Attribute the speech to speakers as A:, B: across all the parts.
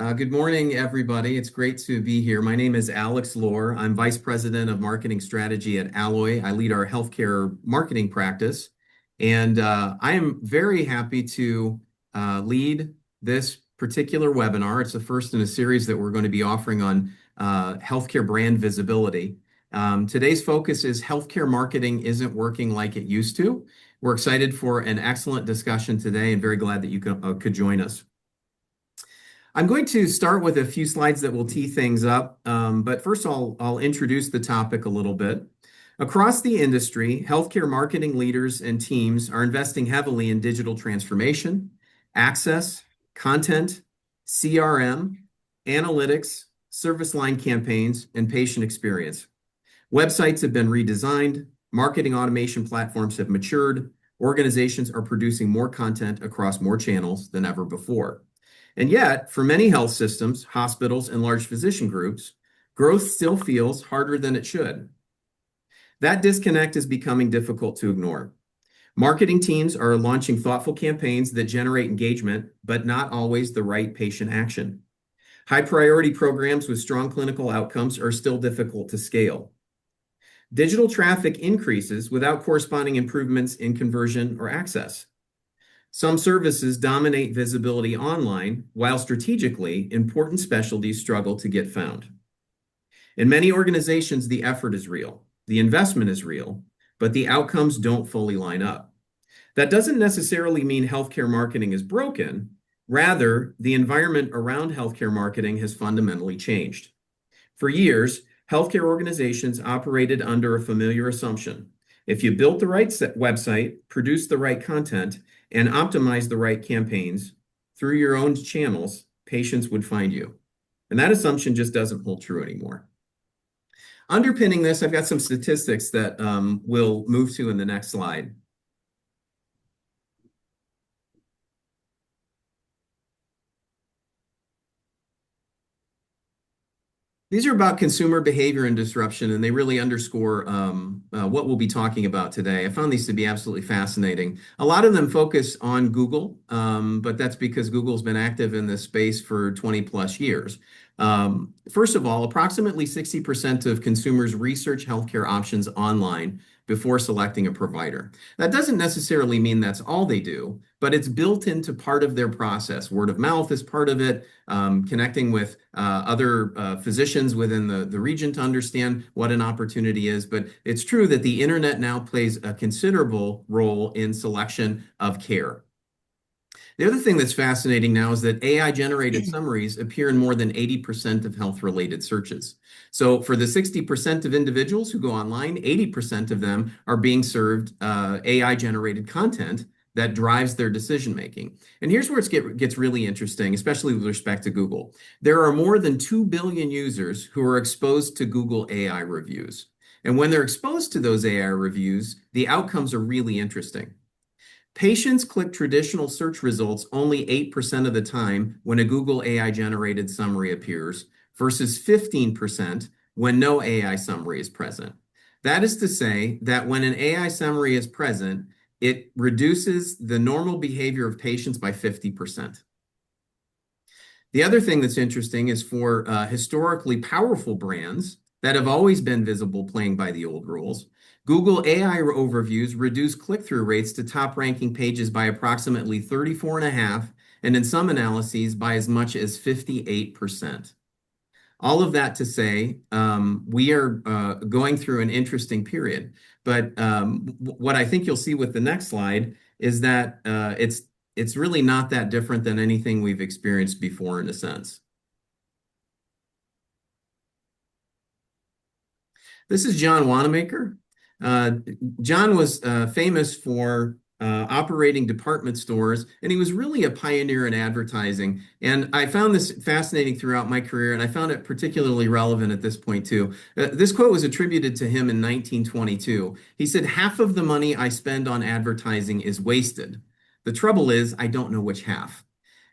A: Good morning, everybody. It's great to be here. My name is Alex Lohr. I'm Vice President of Marketing Strategy at Alloy. I lead our healthcare marketing practice, and I am very happy to lead this particular webinar. It's the first in a series that we're going to be offering on healthcare brand visibility. Today's focus is healthcare marketing isn't working like it used to. We're excited for an excellent discussion today and very glad that you could join us. I'm going to start with a few slides that will tee things up, but first I'll introduce the topic a little bit. Across the industry, healthcare marketing leaders and teams are investing heavily in digital transformation, access, content, CRM, analytics, service line campaigns, and patient experience. Websites have been redesigned, marketing automation platforms have matured, organizations are producing more content across more channels than ever before. And yet, for many health systems, hospitals, and large physician groups, growth still feels harder than it should. That disconnect is becoming difficult to ignore. Marketing teams are launching thoughtful campaigns that generate engagement, but not always the right patient action. High-priority programs with strong clinical outcomes are still difficult to scale. Digital traffic increases without corresponding improvements in conversion or access. Some services dominate visibility online, while strategically, important specialties struggle to get found. In many organizations, the effort is real, the investment is real, but the outcomes don't fully line up. That doesn't necessarily mean healthcare marketing is broken. Rather, the environment around healthcare marketing has fundamentally changed. For years, healthcare organizations operated under a familiar assumption. If you built the right website, produced the right content, and optimized the right campaigns through your own channels, patients would find you. And that assumption just doesn't hold true anymore. Underpinning this, I've got some statistics that we'll move to in the next slide. These are about consumer behavior and disruption, and they really underscore what we'll be talking about today. I found these to be absolutely fascinating. A lot of them focus on Google, but that's because Google's been active in this space for 20 plus years. First of all, approximately 60% of consumers research healthcare options online before selecting a provider. That doesn't necessarily mean that's all they do, but it's built into part of their process. Word of mouth is part of it, connecting with other physicians within the region to understand what an opportunity is. But it's true that the internet now plays a considerable role in selection of care. The other thing that's fascinating now is that AI-generated summaries appear in more than 80% of health-related searches. So for the 60% of individuals who go online, 80% of them are being served AI-generated content that drives their decision-making. And here's where it gets really interesting, especially with respect to Google. There are more than 2 billion users who are exposed to Google AI reviews. And when they're exposed to those AI reviews, the outcomes are really interesting. Patients click traditional search results only 8% of the time when a Google AI-generated summary appears, versus 15% when no AI summary is present. That is to say that when an AI summary is present, it reduces the normal behavior of patients by 50%. The other thing that's interesting is for historically powerful brands that have always been visible playing by the old rules, Google AI overviews reduce click-through rates to top-ranking pages by approximately 34.5%, and in some analyses by as much as 58%. All of that to say, we are going through an interesting period. But what I think you'll see with the next slide is that it's really not that different than anything we've experienced before in a sense. This is John Wanamaker. John was famous for operating department stores, and he was really a pioneer in advertising. And I found this fascinating throughout my career, and I found it particularly relevant at this point too. This quote was attributed to him in 1922. He said, "Half of the money I spend on advertising is wasted. The trouble is, I don't know which half."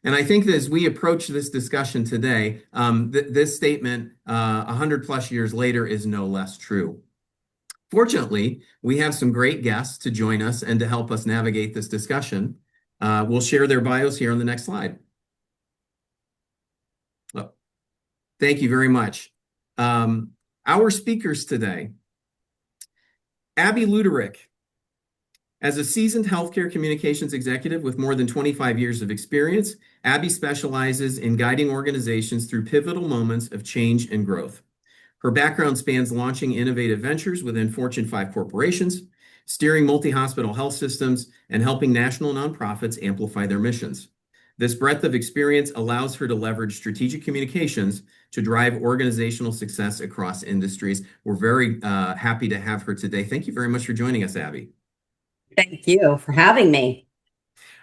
A: And I think that as we approach this discussion today, this statement 100 plus years later is no less true. Fortunately, we have some great guests to join us and to help us navigate this discussion. We'll share their bios here on the next slide. Oh, thank you very much. Um, our speakers today, Abbey Luterick. As a seasoned healthcare communications executive with more than 25 years of experience, Abbey specializes in guiding organizations through pivotal moments of change and growth. Her background spans launching innovative ventures within Fortune 5 corporations, steering multi-hospital health systems, and helping national nonprofits amplify their missions. This breadth of experience allows her to leverage strategic communications to drive organizational success across industries. We're very happy to have her today. Thank you very much for joining us, Abbey.
B: Thank you for having me.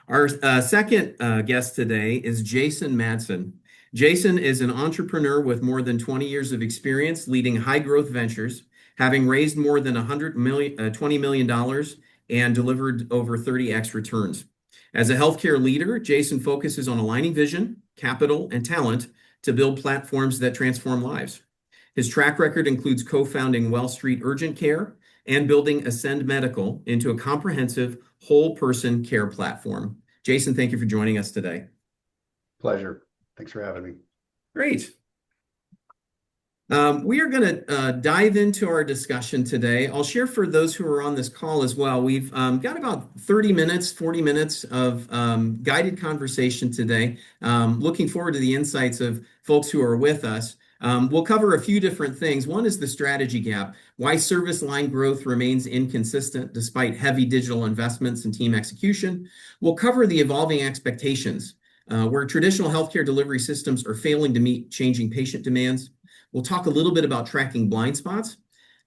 A: Our second guest today is Jason Madsen. Jason is an entrepreneur with more than 20 years of experience leading high growth ventures, having raised more than $20 million and delivered over 30x returns. As a healthcare leader, Jason focuses on aligning vision, capital, and talent to build platforms that transform lives. His track record includes co-founding Well Street Urgent Care and building Ascend Medical into a comprehensive whole person care platform. Jason, thank you for joining us today.
C: Pleasure. Thanks for having me.
A: Great. We are going to dive into our discussion today. I'll share for those who are on this call as well. We've got about 30 minutes, 40 minutes of guided conversation today. Looking forward to the insights of folks who are with us. We'll cover a few different things. One is the strategy gap, why service line growth remains inconsistent despite heavy digital investments and team execution. We'll cover the evolving expectations, where traditional healthcare delivery systems are failing to meet changing patient demands. We'll talk a little bit about tracking blind spots,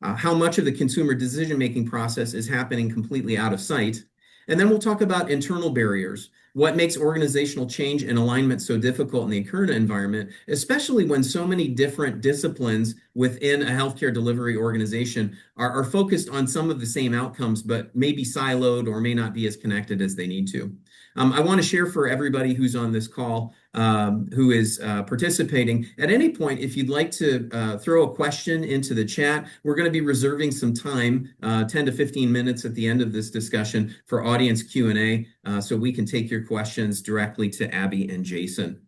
A: how much of the consumer decision-making process is happening completely out of sight. And then we'll talk about internal barriers, what makes organizational change and alignment so difficult in the current environment, especially when so many different disciplines within a healthcare delivery organization are focused on some of the same outcomes, but may be siloed or may not be as connected as they need to. I want to share for everybody who's on this call, who is participating. At any point, if you'd like to throw a question into the chat, we're going to be reserving some time, 10 to 15 minutes at the end of this discussion for audience Q&A, so we can take your questions directly to Abbey and Jason.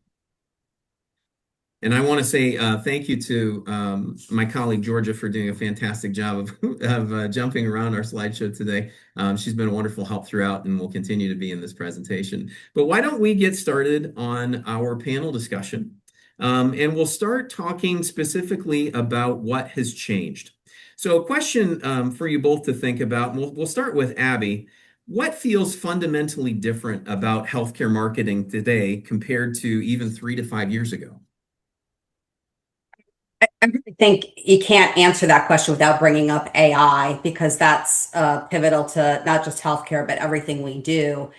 A: And I want to say thank you to my colleague Georgia for doing a fantastic job of jumping around our slideshow today. She's been a wonderful help throughout and will continue to be in this presentation. But why don't we get started on our panel discussion? And we'll start talking specifically about what has changed. So a question for you both to think about, and we'll start with Abbey. What feels fundamentally different about healthcare marketing today compared to even 3 to 5 years ago?
B: I really think you can't answer that question without bringing up AI, because that's pivotal to not just healthcare, but everything we do.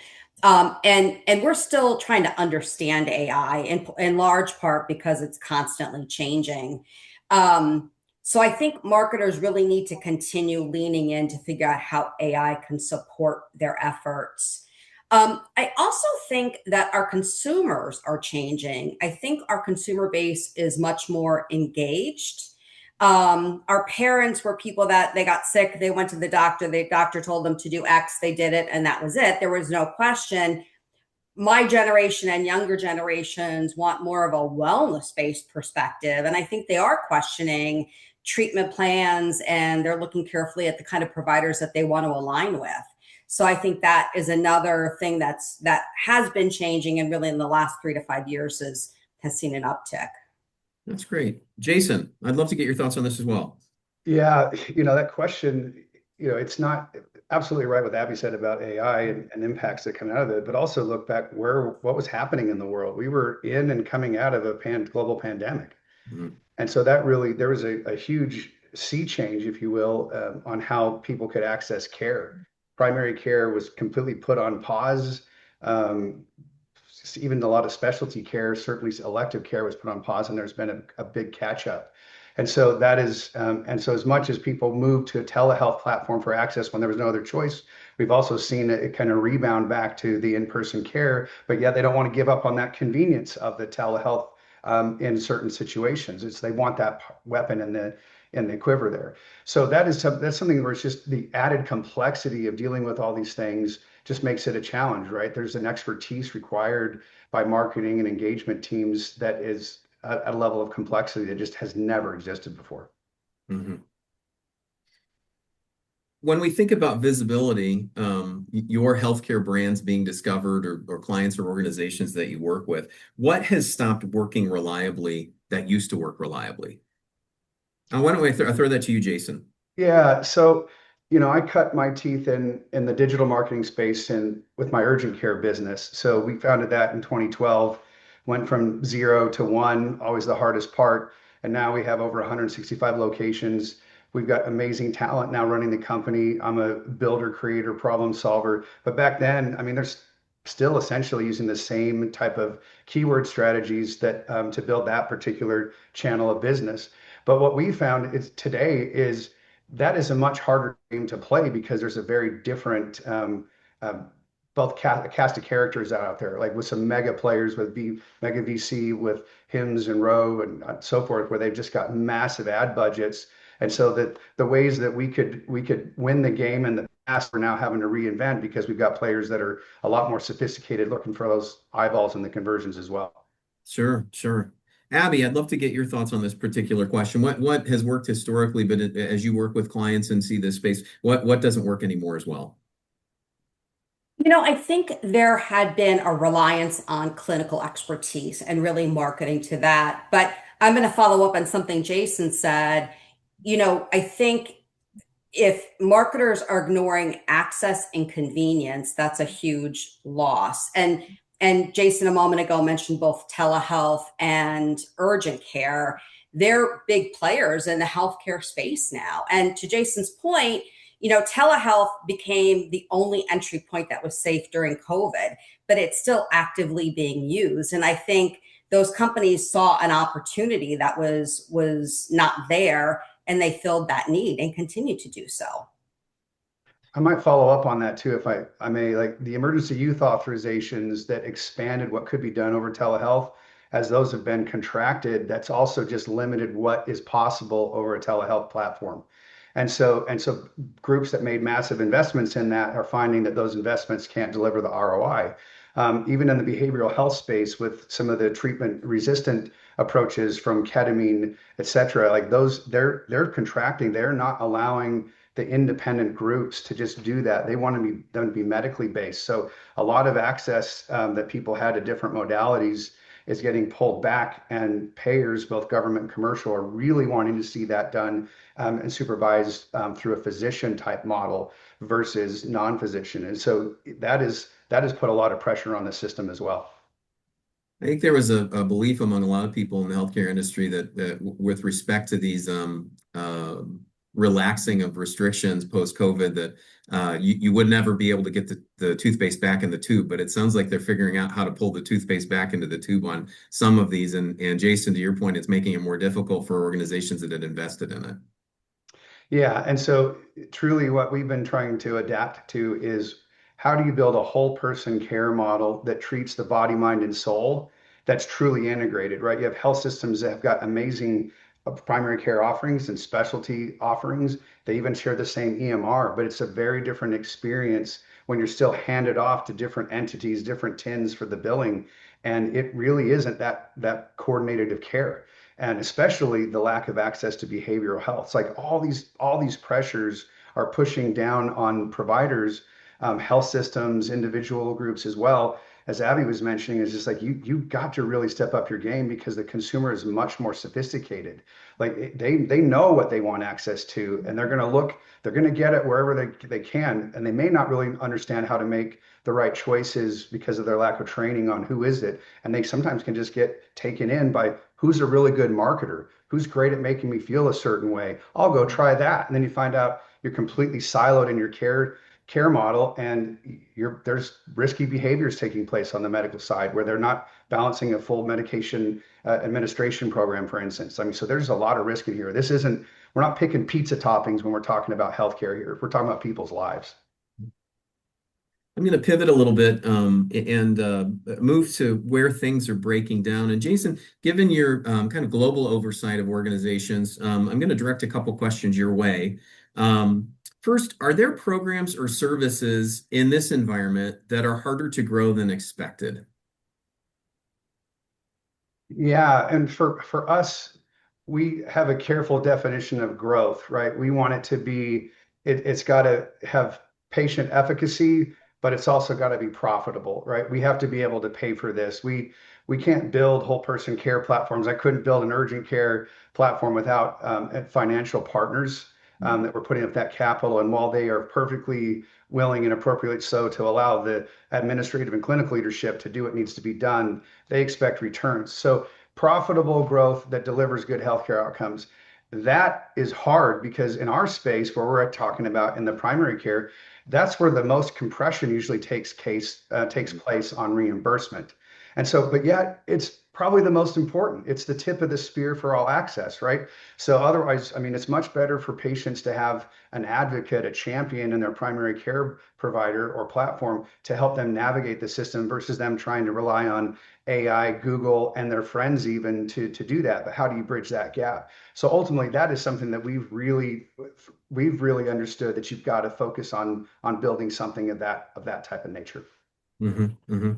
B: And we're still trying to understand AI in large part because it's constantly changing. So I think marketers really need to continue leaning in to figure out how AI can support their efforts. I also think that our consumers are changing. I think our consumer base is much more engaged. Our parents were people that they got sick, they went to the doctor told them to do X, they did it, and that was it. There was no question. My generation and younger generations want more of a wellness-based perspective, and I think they are questioning treatment plans, and they're looking carefully at the kind of providers that they want to align with. So I think that is another thing that has been changing, and really in the last 3 to 5 years has seen an uptick.
A: That's great. Jason, I'd love to get your thoughts on this as well.
C: Yeah, that question, it's not absolutely right what Abby said about AI and impacts that come out of it, but also look back what was happening in the world. We were in and coming out of a global pandemic. Mm-hmm. And so that really, there was a huge sea change, if you will, on how people could access care. Primary care was completely put on pause. Even a lot of specialty care, certainly elective care, was put on pause, and there's been a big catch up. And so that is, and so as much as people moved to a telehealth platform for access when there was no other choice, we've also seen it kind of rebound back to the in-person care, but yet they don't want to give up on that convenience of the telehealth in certain situations. They want that weapon in the quiver there. So that's something where it's just the added complexity of dealing with all these things just makes it a challenge, right? There's an expertise required by marketing and engagement teams that is at a level of complexity that just has never existed before.
A: Mhm. When we think about visibility, your healthcare brands being discovered or clients or organizations that you work with, what has stopped working reliably that used to work reliably? Why don't I throw that to you, Jason?
C: Yeah, so I cut my teeth in the digital marketing space and with my urgent care business. So we founded that in 2012, went from 0 to 1, always the hardest part, and now we have over 165 locations. We've got amazing talent now running the company. I'm a builder, creator, problem solver. But back then, I mean, there's still essentially using the same type of keyword strategies that to build that particular channel of business. But what we found is today is that is a much harder game to play because there's a very different um, both cast of characters out there, like with some mega players with mega VC with Hims and Rowe and so forth, where they've just got massive ad budgets. And so that the ways that we could win the game in the past, we're now having to reinvent because we've got players that are a lot more sophisticated, looking for those eyeballs and the conversions as well.
A: Sure, sure. Abby, I'd love to get your thoughts on this particular question. What has worked historically, but as you work with clients and see this space, what doesn't work anymore as well?
B: I think there had been a reliance on clinical expertise and really marketing to that. But I'm going to follow up on something Jason said. I think if marketers are ignoring access and convenience, that's a huge loss. And Jason a moment ago mentioned both telehealth and urgent care. They're big players in the healthcare space now. And to Jason's point, telehealth became the only entry point that was safe during COVID, but it's still actively being used. And I think those companies saw an opportunity that was not there, and they filled that need and continue to do so.
C: I might follow up on that too, if I may. Like the emergency youth authorizations that expanded what could be done over telehealth, as those have been contracted, that's also just limited what is possible over a telehealth platform. And so groups that made massive investments in that are finding that those investments can't deliver the ROI. Even in the behavioral health space with some of the treatment resistant approaches from ketamine, et cetera, like those, they're contracting. They're not allowing the independent groups to just do that. They want them to be medically based. So a lot of access that people had to different modalities is getting pulled back, and payers, both government and commercial, are really wanting to see that done and supervised through a physician type model versus non-physician. And so that has put a lot of pressure on the system as well.
A: I think there was a belief among a lot of people in the healthcare industry that with respect to these relaxing of restrictions post-COVID, that you would never be able to get the toothpaste back in the tube. But it sounds like they're figuring out how to pull the toothpaste back into the tube on some of these. And Jason, to your point, it's making it more difficult for organizations that had invested in it.
C: Yeah, and so truly what we've been trying to adapt to is how do you build a whole person care model that treats the body, mind, and soul that's truly integrated, right? You have health systems that have got amazing primary care offerings and specialty offerings. They even share the same EMR, but it's a very different experience when you're still handed off to different entities, different tins for the billing, and it really isn't that coordinated of care, and especially the lack of access to behavioral health. It's like all these pressures are pushing down on providers, health systems, individual groups as well. As Abby was mentioning, is just like you got to really step up your game because the consumer is much more sophisticated. Like they know what they want access to, and they're gonna get it wherever they can, and they may not really understand how to make the right choices because of their lack of training on who is it, and they sometimes can just get taken in by who's a really good marketer, who's great at making me feel a certain way. I'll go try that, and then you find out you're completely siloed in your care model, and there's risky behaviors taking place on the medical side where they're not balancing a full medication administration program, for instance. I mean, so there's a lot of risk in here. We're not picking pizza toppings when we're talking about healthcare here. We're talking about people's lives.
A: I'm going to pivot a little bit and move to where things are breaking down. And Jason, given your kind of global oversight of organizations, I'm going to direct a couple questions your way. First, are there programs or services in this environment that are harder to grow than expected?
C: Yeah, and for us, we have a careful definition of growth, right? We want it to be, it's got to have patient efficacy, but it's also got to be profitable, right? We have to be able to pay for this. We can't build whole person care platforms. I couldn't build an urgent care platform without financial partners that were putting up that capital. And while they are perfectly willing and appropriately so to allow the administrative and clinical leadership to do what needs to be done, they expect returns. So profitable growth that delivers good healthcare outcomes. That is hard because in our space where we're talking about in the primary care, that's where the most compression usually takes place on reimbursement. And so, but yet it's probably the most important. It's the tip of the spear for all access, right? So otherwise, I mean, it's much better for patients to have an advocate, a champion in their primary care provider or platform to help them navigate the system versus them trying to rely on AI, Google, and their friends even to do that. But how do you bridge that gap? So ultimately, that is something that we've really understood that you've got to focus on building something of that type of nature.
A: Hmm. Hmm.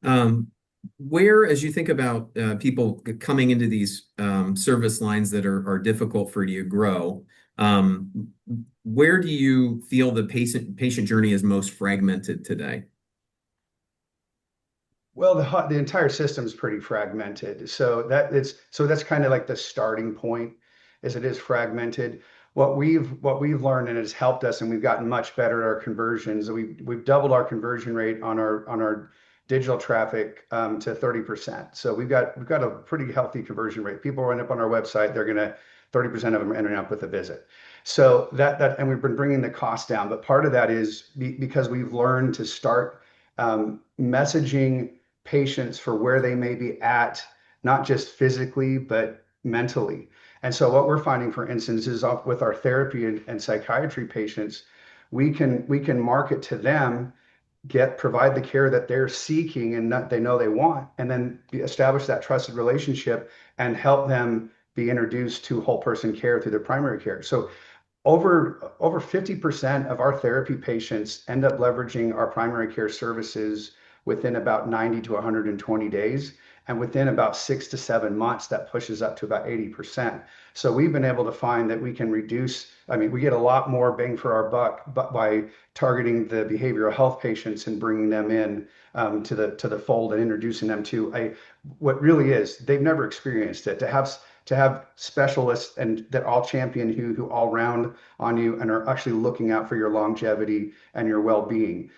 A: Um, where, as you think about people coming into these service lines that are difficult for you to grow, um, where do you feel the patient journey is most fragmented today?
C: Well, the entire system is pretty fragmented. So that's kind of like the starting point, is it is fragmented. What we've learned and it has helped us, and we've gotten much better at our conversions. We've doubled our conversion rate on our digital traffic to 30%. So we've got a pretty healthy conversion rate. People end up on our website, they're gonna 30% of them are ending up with a visit. So and we've been bringing the cost down. But part of that is because we've learned to start messaging patients for where they may be at, not just physically, but mentally. And so what we're finding, for instance, is with our therapy and psychiatry patients, we can market to them, provide the care that they're seeking and that they know they want, and then establish that trusted relationship and help them be introduced to whole person care through their primary care. So over 50% of our therapy patients end up leveraging our primary care services within about 90 to 120 days. And within about 6 to 7 months, that pushes up to about 80%. So we've been able to find that we can reduce, I mean, we get a lot more bang for our buck, but by targeting the behavioral health patients and bringing them in to the fold and introducing them to what really is, they've never experienced it. To have specialists and that all champion who all round on you and are actually looking out for your longevity and your well-being.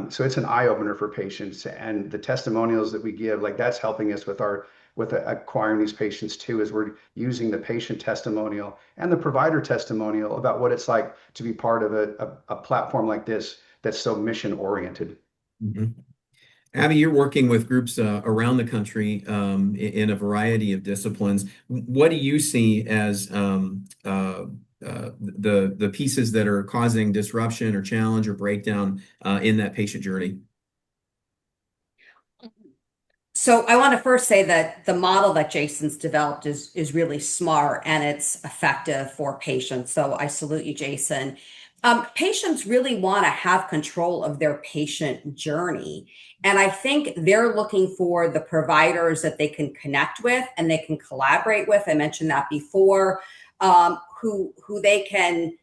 C: So it's an eye opener for patients, and the testimonials that we give, like that's helping us with acquiring these patients too, as we're using the patient testimonial and the provider testimonial about what it's like to be part of a platform like this that's so mission oriented.
A: Mhm. Abby, you're working with groups around the country in a variety of disciplines. What do you see as the pieces that are causing disruption or challenge or breakdown in that patient journey?
B: So I want to first say that the model that Jason's developed is really smart and it's effective for patients. So I salute you, Jason. Patients really want to have control of their patient journey. And I think they're looking for the providers that they can connect with and they can collaborate with. I mentioned that before, who they can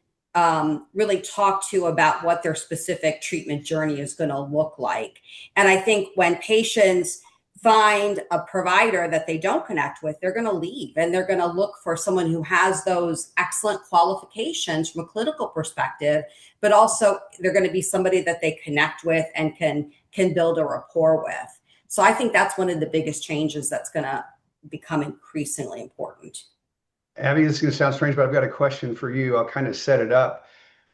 B: really talk to about what their specific treatment journey is going to look like. And I think when patients find a provider that they don't connect with, they're going to leave and they're going to look for someone who has those excellent qualifications from a clinical perspective, but also they're going to be somebody that they connect with and can build a rapport with. So I think that's one of the biggest changes that's going to become increasingly important.
C: Abby, this is going to sound strange, but I've got a question for you. I'll kind of set it up.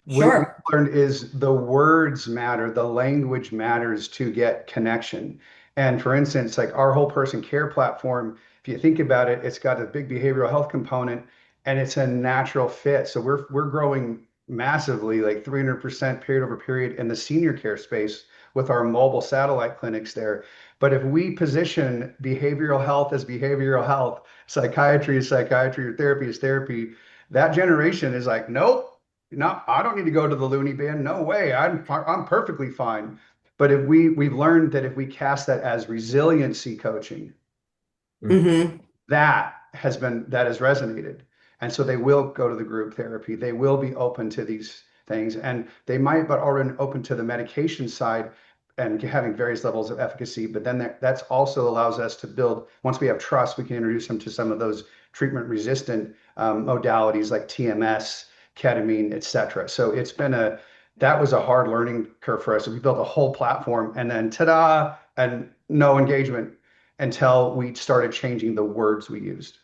C: What we
B: Sure.
C: learned is the words matter, the language matters to get connection. And for instance, like our whole person care platform, if you think about it, it's got a big behavioral health component and it's a natural fit. So we're growing massively, like 300% period over period in the senior care space with our mobile satellite clinics there. But if we position behavioral health as behavioral health, psychiatry is psychiatry, or therapy is therapy, that generation is like, nope, no, I don't need to go to the loony bin. No way. I'm perfectly fine. But if we've learned that if we cast that as resiliency coaching,
B: Hmm.
C: That has resonated. And so they will go to the group therapy. They will be open to these things, and they might, but already open to the medication side and having various levels of efficacy. But then that's also allows us to build, once we have trust, we can introduce them to some of those treatment resistant modalities like TMS, ketamine, et cetera. So that was a hard learning curve for us. So we built a whole platform, and then ta-da, and no engagement until we started changing the words we used.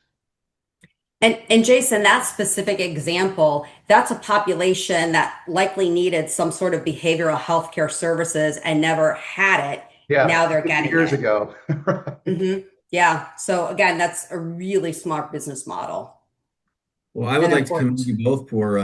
B: And Jason, that specific example, that's a population that likely needed some sort of behavioral healthcare services and never had it.
C: Yeah,
B: Now they're
C: 50
B: getting
C: years
B: it.
C: ago.
B: Hmm. Yeah. So again, that's a really smart business model
A: Well, I would
B: and
A: like to commend
B: important.
A: you both for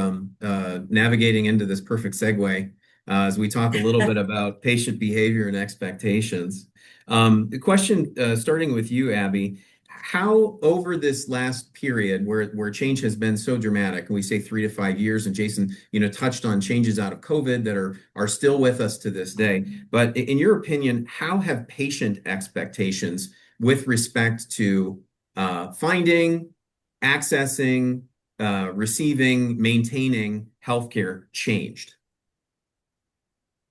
A: navigating into this perfect segue as we talk a little bit about patient behavior and expectations. The question, starting with you, Abby, how over this last period where change has been so dramatic, and we say 3 to 5 years, and Jason, touched on changes out of COVID that are still with us to this day. But in your opinion, how have patient expectations with respect to finding, accessing, receiving, maintaining healthcare changed?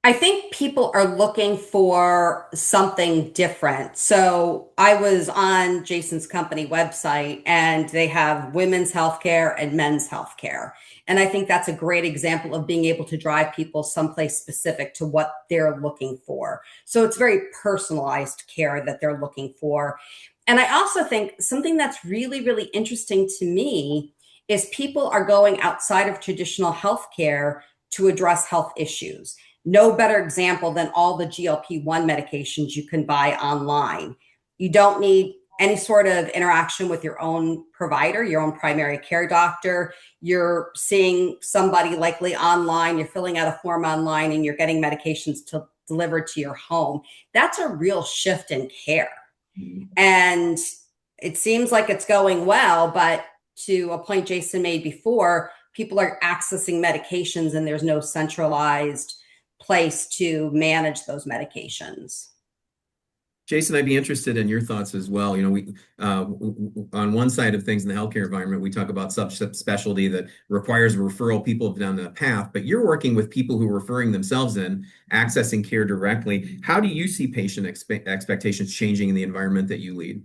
B: I think people are looking for something different. So I was on Jason's company website and they have women's healthcare and men's healthcare. And I think that's a great example of being able to drive people someplace specific to what they're looking for. So it's very personalized care that they're looking for. And I also think something that's really, really interesting to me is people are going outside of traditional healthcare to address health issues. No better example than all the GLP-1 medications you can buy online. You don't need any sort of interaction with your own provider, your own primary care doctor. You're seeing somebody likely online, you're filling out a form online, and you're getting medications delivered to your home. That's a real shift in care. And it seems like it's going well, but to a point Jason made before, people are accessing medications and there's no centralized place to manage those medications.
A: Jason, I'd be interested in your thoughts as well. We on one side of things in the healthcare environment, we talk about subspecialty that requires a referral. People have done that path, but you're working with people who are referring themselves in, accessing care directly. How do you see patient expectations changing in the environment that you lead?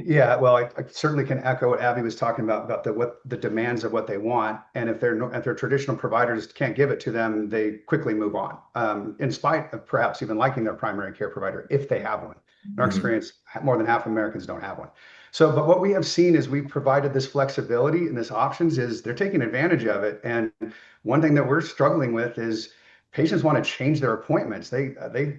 C: Yeah, well, I certainly can echo what Abby was talking about the demands of what they want, and if their traditional providers can't give it to them, they quickly move on, in spite of perhaps even liking their primary care provider if they have one. In our
A: Mhm.
C: experience, more than half of Americans don't have one. So, but what we have seen is we've provided this flexibility and this options is they're taking advantage of it. And one thing that we're struggling with is patients want to change their appointments. They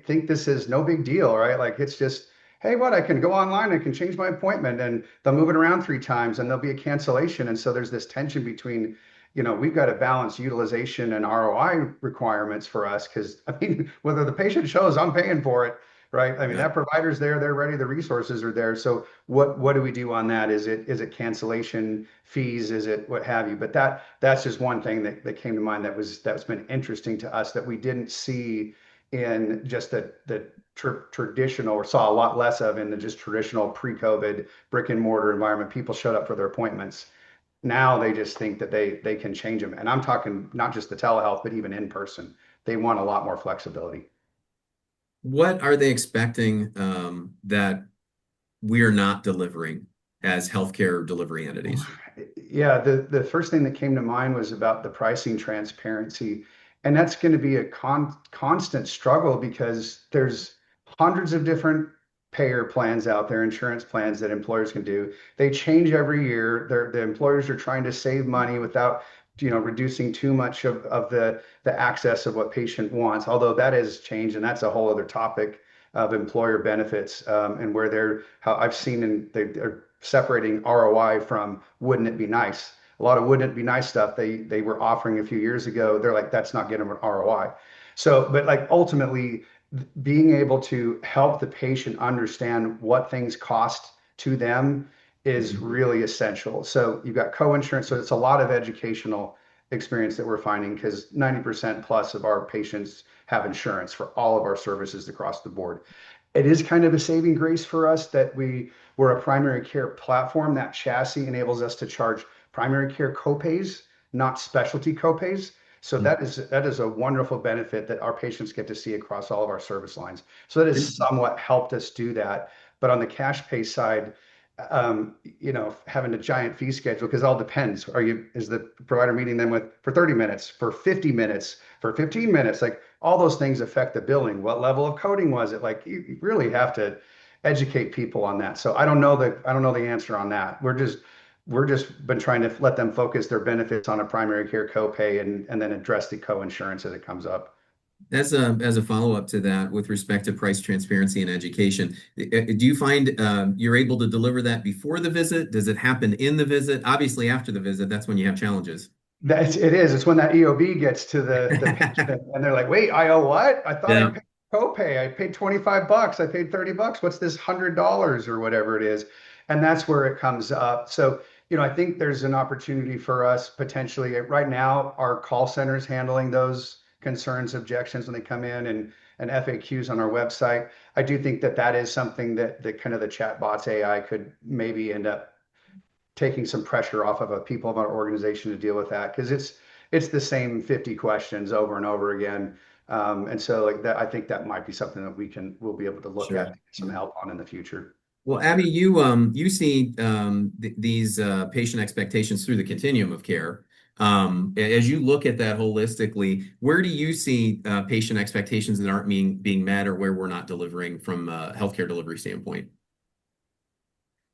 C: think this is no big deal, right? Like it's just hey, what? I can go online, I can change my appointment, and they'll move it around 3 times and there'll be a cancellation. And so there's this tension between, we've got to balance utilization and ROI requirements for us because I mean, whether the patient shows, I'm paying for it, right? I mean,
A: Yeah.
C: that provider's there, they're ready, the resources are there. So what do we do on that? Is it cancellation fees? Is it what have you? But that's just one thing that came to mind that's been interesting to us that we didn't see in just the traditional or saw a lot less of in the just traditional pre-COVID brick and mortar environment. People showed up for their appointments. Now they just think that they can change them. And I'm talking not just the telehealth, but even in person. They want a lot more flexibility.
A: What are they expecting that we are not delivering as healthcare delivery entities?
C: Yeah, the first thing that came to mind was about the pricing transparency. And that's going to be a constant struggle because there's hundreds of different payer plans out there, insurance plans that employers can do. They change every year. The employers are trying to save money without, reducing too much of the access of what patient wants, although that has changed, and that's a whole other topic of employer benefits and where how I've seen they're separating ROI from wouldn't it be nice? A lot of wouldn't it be nice stuff they were offering a few years ago. They're like, that's not getting an ROI. So, but like ultimately being able to help the patient understand what things cost to them is
A: Mhm.
C: really essential. So you've got co-insurance. So it's a lot of educational experience that we're finding because 90% plus of our patients have insurance for all of our services across the board. It is kind of a saving grace for us that we're a primary care platform. That chassis enables us to charge primary care copays, not specialty copays. So that is a wonderful benefit that our patients get to see across all of our service lines. So that has
A: Mm.
C: somewhat helped us do that. But on the cash pay side, having a giant fee schedule, because it all depends. Is the provider meeting them with for 30 minutes, for 50 minutes, for 15 minutes? Like all those things affect the billing. What level of coding was it? Like you really have to educate people on that. So I don't know the answer on that. We're just been trying to let them focus their benefits on a primary care copay and then address the co-insurance as it comes up.
A: As a follow-up to that, with respect to price transparency and education, do you find you're able to deliver that before the visit? Does it happen in the visit? Obviously, after the visit, that's when you have challenges.
C: It is. It's when that EOB gets to the patient and they're like, wait, I owe what? I thought I
A: Yeah,
C: paid copay. I paid $25. I paid $30. What's this $100 or whatever it is? And that's where it comes up. So, I think there's an opportunity for us potentially. Right now, our call center is handling those concerns, objections when they come in and FAQs on our website. I do think that is something that the kind of the chatbots AI could maybe end up taking some pressure off of people of our organization to deal with that because it's the same 50 questions over and over again. And so like that, I think that might be something that we'll be able to look at
A: sure.
C: and get some help on in the future.
A: Well, Abby, you see these patient expectations through the continuum of care. As you look at that holistically, where do you see patient expectations that aren't being met, or where we're not delivering from a healthcare delivery standpoint?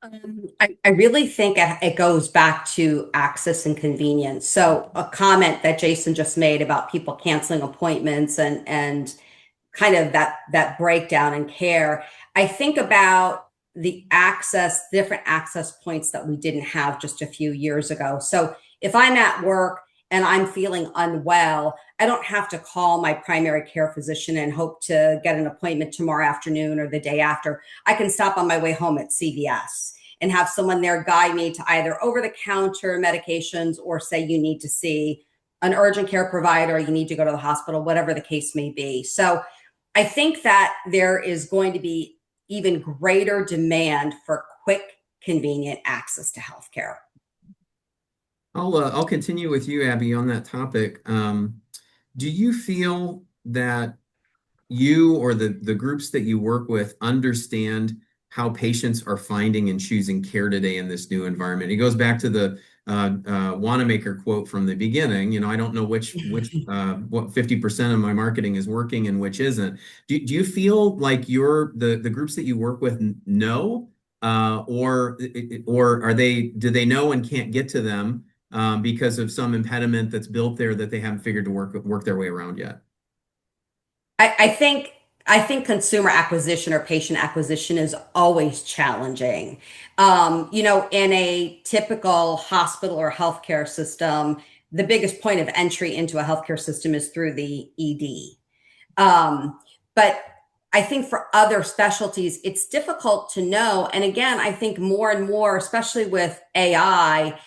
B: I really think it goes back to access and convenience. So a comment that Jason just made about people canceling appointments and kind of that breakdown in care. I think about the different access points that we didn't have just a few years ago. So if I'm at work and I'm feeling unwell, I don't have to call my primary care physician and hope to get an appointment tomorrow afternoon or the day after. I can stop on my way home at CVS and have someone there guide me to either over the counter medications or say you need to see an urgent care provider, you need to go to the hospital, whatever the case may be. So I think that there is going to be even greater demand for quick, convenient access to healthcare.
A: I'll continue with you, Abby, on that topic. Do you feel that you or the groups that you work with understand how patients are finding and choosing care today in this new environment? It goes back to the Wanamaker quote from the beginning. I don't know what 50% of my marketing is working and which isn't. Do you feel like the groups that you work with know, or do they know and can't get to them because of some impediment that's built there that they haven't figured to work their way around yet?
B: I think consumer acquisition or patient acquisition is always challenging. In a typical hospital or healthcare system, the biggest point of entry into a healthcare system is through the ED. But I think for other specialties, it's difficult to know. And again, I think more and more, especially with AI,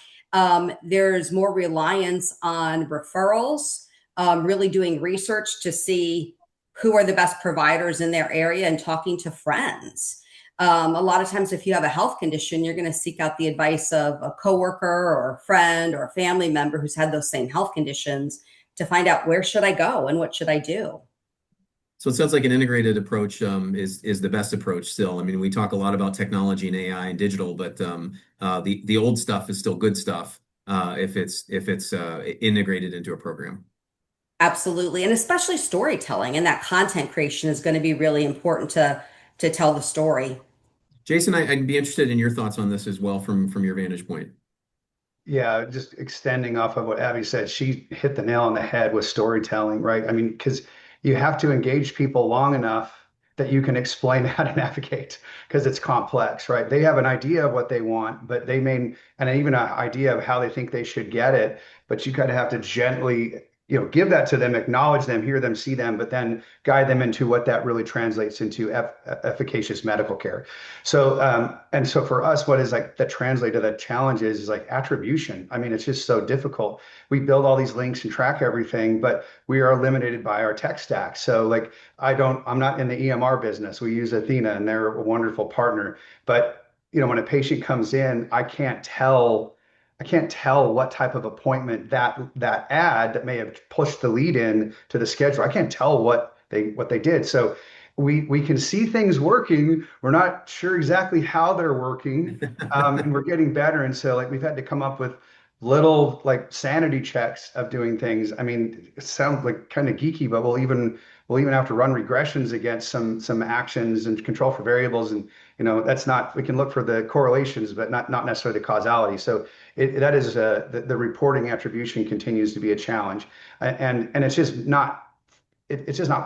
B: there's more reliance on referrals, really doing research to see who are the best providers in their area and talking to friends. A lot of times, if you have a health condition, you're going to seek out the advice of a coworker or a friend or a family member who's had those same health conditions to find out where should I go and what should I do.
A: So it sounds like an integrated approach is the best approach still. I mean, we talk a lot about technology and AI and digital, but the old stuff is still good stuff if it's integrated into a program.
B: Absolutely. And especially storytelling and that content creation is going to be really important to tell the story.
A: Jason, I'd be interested in your thoughts on this as well from your vantage point.
C: Yeah, just extending off of what Abby said, she hit the nail on the head with storytelling, right? I mean, because you have to engage people long enough that you can explain how to navigate because it's complex, right? They have an idea of what they want, but and even an idea of how they think they should get it, but you kind of have to gently, give that to them, acknowledge them, hear them, see them, but then guide them into what that really translates into efficacious medical care. So, and so for us, what is like the translate to the challenge is like attribution. I mean, it's just so difficult. We build all these links and track everything, but we are limited by our tech stack. So like, I'm not in the EMR business. We use Athena and they're a wonderful partner. But, when a patient comes in, I can't tell what type of appointment that ad that may have pushed the lead in to the schedule. I can't tell what they did. So we can see things working. We're not sure exactly how they're working, and we're getting better. And so like we've had to come up with little like sanity checks of doing things. I mean, it sounds like kind of geeky, but we'll even have to run regressions against some actions and control for variables. And that's not, we can look for the correlations, but not necessarily the causality. So that is the reporting attribution continues to be a challenge, and it's just not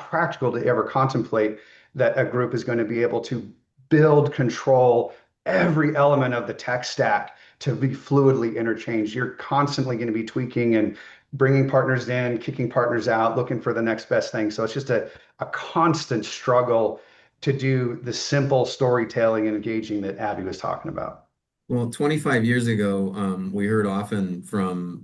C: practical to ever contemplate that a group is going to be able to build, control every element of the tech stack to be fluidly interchanged. You're constantly going to be tweaking and bringing partners in, kicking partners out, looking for the next best thing. So it's just a constant struggle to do the simple storytelling and engaging that Abby was talking about.
A: Well, 25 years ago, we heard often from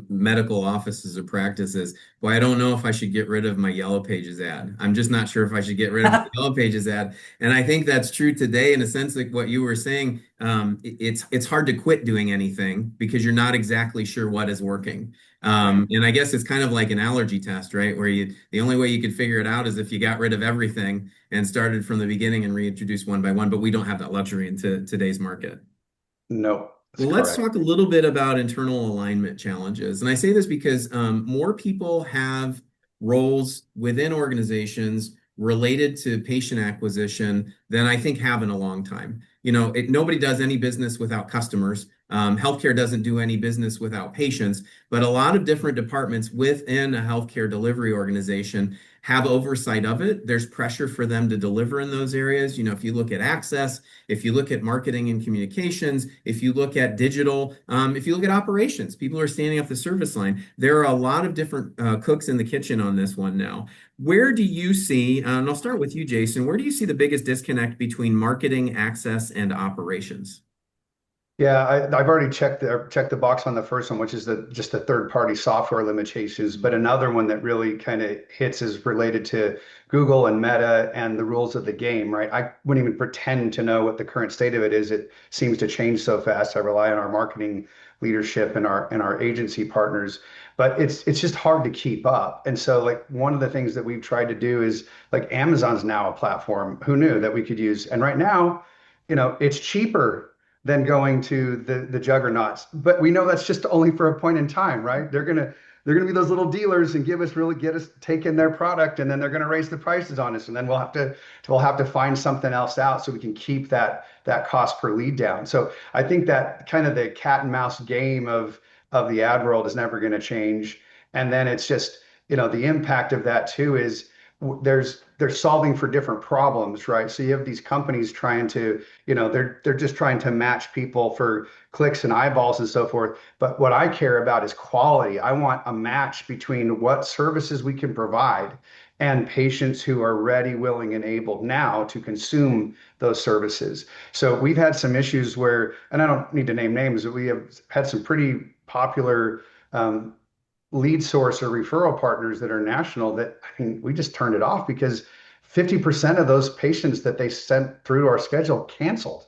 A: medical offices or practices, well, I don't know if I should get rid of my Yellow Pages ad. I'm just not sure if I should get rid of my Yellow Pages ad. And I think that's true today in a sense, like what you were saying, it's hard to quit doing anything because you're not exactly sure what is working. And I guess it's kind of like an allergy test, right? Where the only way you could figure it out is if you got rid of everything and started from the beginning and reintroduced one by one, but we don't have that luxury in today's market.
C: No, that's
A: Well, let's
C: correct.
A: talk a little bit about internal alignment challenges. And I say this because more people have roles within organizations related to patient acquisition than I think have in a long time. Nobody does any business without customers. Healthcare doesn't do any business without patients, but a lot of different departments within a healthcare delivery organization have oversight of it. There's pressure for them to deliver in those areas. If you look at access, if you look at marketing and communications, if you look at digital, if you look at operations, people are standing up the service line. There are a lot of different cooks in the kitchen on this one now. Where do you see, and I'll start with you, Jason, where do you see the biggest disconnect between marketing, access, and operations?
C: Yeah, I've already checked the box on the first one, which is just the third-party software limitations. But another one that really kind of hits is related to Google and Meta and the rules of the game, right? I wouldn't even pretend to know what the current state of it is. It seems to change so fast. I rely on our marketing leadership and our agency partners, but it's just hard to keep up. And so, like one of the things that we've tried to do is like Amazon's now a platform. Who knew that we could use? And right now, it's cheaper than going to the juggernauts. But we know that's just only for a point in time, right? They're gonna be those little dealers and get us take in their product, and then they're gonna raise the prices on us, and then we'll have to find something else out so we can keep that cost per lead down. So I think that kind of the cat and mouse game of the ad world is never gonna change. And then it's just, the impact of that too is they're solving for different problems, right? So you have these companies trying to, they're just trying to match people for clicks and eyeballs and so forth. But what I care about is quality. I want a match between what services we can provide and patients who are ready, willing, and able now to consume those services. So we've had some issues where, and I don't need to name names, but we have had some pretty popular lead source or referral partners that are national that, I mean, we just turned it off because 50% of those patients that they sent through our schedule canceled.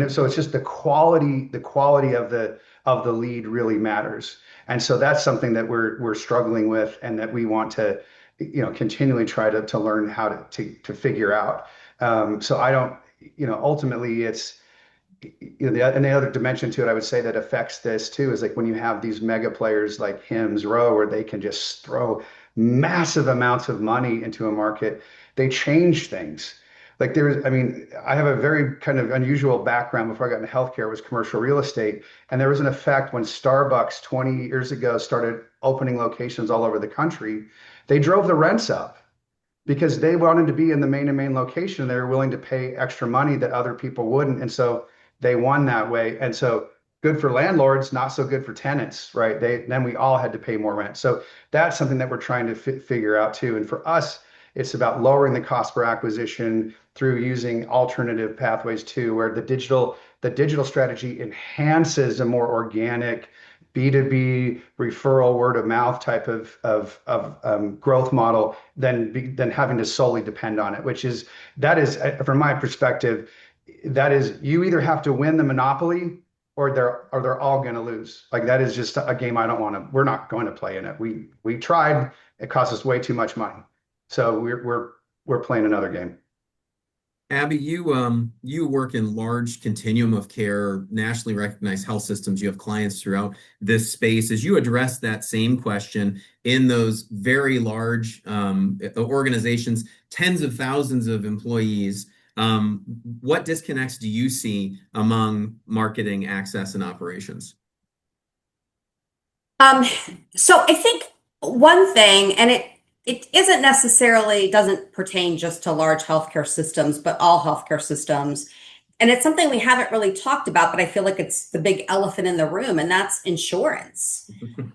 C: So it's just the quality of the lead really matters. And so that's something that we're struggling with and that we want to, continually try to learn how to figure out. So I don't, ultimately it's, and the other dimension to it, I would say that affects this too, is like when you have these mega players like Hims, Row, where they can just throw massive amounts of money into a market, they change things. Like I have a very kind of unusual background before I got into healthcare was commercial real estate. And there was an effect when Starbucks 20 years ago started opening locations all over the country, they drove the rents up because they wanted to be in the main location. They were willing to pay extra money that other people wouldn't. And so they won that way. And so good for landlords, not so good for tenants, right? Then we all had to pay more rent. So that's something that we're trying to figure out too. And for us, it's about lowering the cost per acquisition through using alternative pathways too, where the digital strategy enhances a more organic B2B referral, word of mouth type of growth model than having to solely depend on it, that is, from my perspective, that is, you either have to win the monopoly or they're all going to lose. Like that is just a game we're not going to play in it. We tried, it cost us way too much money. So we're playing another game.
A: Abby, you work in large continuum of care, nationally recognized health systems. You have clients throughout this space. As you address that same question in those very large organizations, tens of thousands of employees, what disconnects do you see among marketing, access, and operations?
B: So I think one thing, and it isn't necessarily doesn't pertain just to large healthcare systems, but all healthcare systems. And it's something we haven't really talked about, but I feel like it's the big elephant in the room, and that's insurance.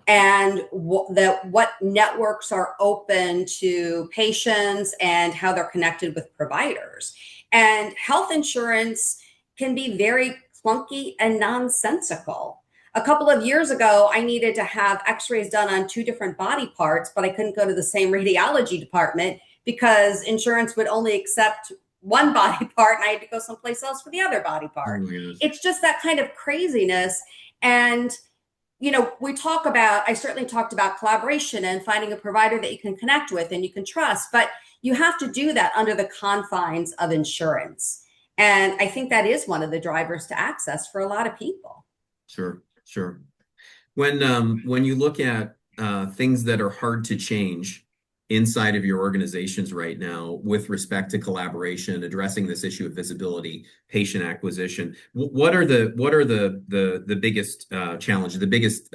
B: And what networks are open to patients and how they're connected with providers. And health insurance can be very clunky and nonsensical. A couple of years ago, I needed to have x-rays done on two different body parts, but I couldn't go to the same radiology department because insurance would only accept one body part and I had to go someplace else for the other body part.
A: Oh my goodness.
B: It's just that kind of craziness. And, I certainly talked about collaboration and finding a provider that you can connect with and you can trust, but you have to do that under the confines of insurance. And I think that is one of the drivers to access for a lot of people.
A: Sure. Sure. When you look at things that are hard to change inside of your organizations right now with respect to collaboration, addressing this issue of visibility, patient acquisition, what are the biggest challenges, the biggest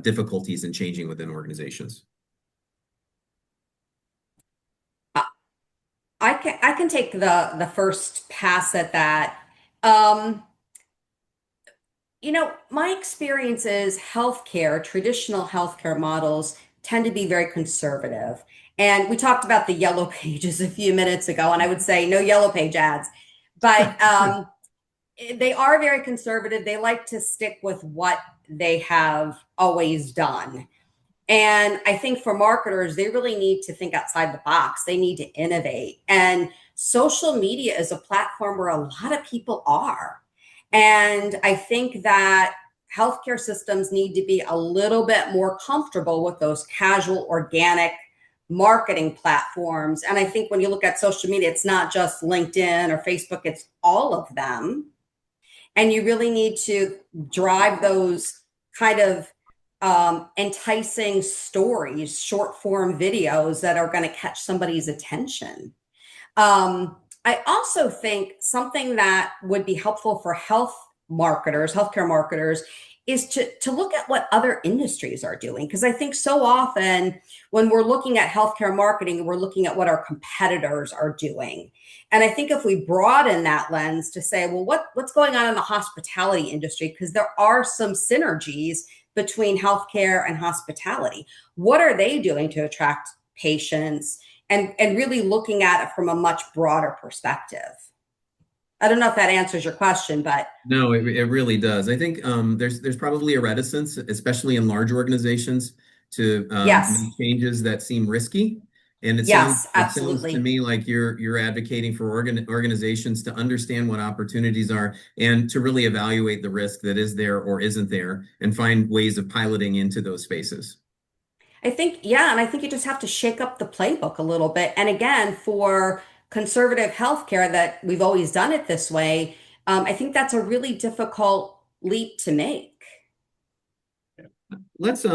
A: difficulties in changing within organizations?
B: I can take the first pass at that. My experience is traditional healthcare models tend to be very conservative. And we talked about the yellow pages a few minutes ago, and I would say no yellow page ads. But they are very conservative. They like to stick with what they have always done. And I think for marketers, they really need to think outside the box. They need to innovate. And social media is a platform where a lot of people are. And I think that healthcare systems need to be a little bit more comfortable with those casual, organic marketing platforms. And I think when you look at social media, it's not just LinkedIn or Facebook, it's all of them. And you really need to drive those kind of enticing stories, short form videos that are going to catch somebody's attention. I also think something that would be helpful for healthcare marketers, is to look at what other industries are doing. Because I think so often when we're looking at healthcare marketing, we're looking at what our competitors are doing. And I think if we broaden that lens to say, well, what's going on in the hospitality industry? Because there are some synergies between healthcare and hospitality. What are they doing to attract patients? And really looking at it from a much broader perspective. I don't know if that answers your question, but
A: No, it really does. I think there's probably a reticence, especially in large organizations, to
B: yes,
A: make changes that seem risky. And it
B: yes,
A: sounds to
B: absolutely.
A: me like you're advocating for organizations to understand what opportunities are and to really evaluate the risk that is there or isn't there and find ways of piloting into those spaces.
B: I think, yeah, and I think you just have to shake up the playbook a little bit. And again, for conservative healthcare that we've always done it this way, I think that's a really difficult leap to make.
A: Let's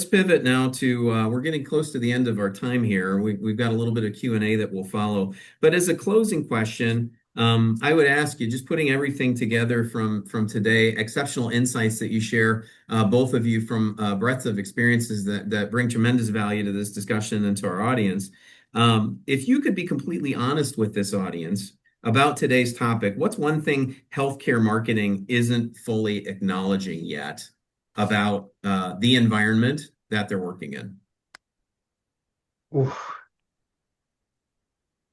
A: pivot now to we're getting close to the end of our time here. We've got a little bit of Q&A that will follow. But as a closing question, I would ask you, just putting everything together from today, exceptional insights that you share, both of you from breadth of experiences that bring tremendous value to this discussion and to our audience. If you could be completely honest with this audience, about today's topic, what's one thing healthcare marketing isn't fully acknowledging yet about the environment that they're working in?
C: Oof.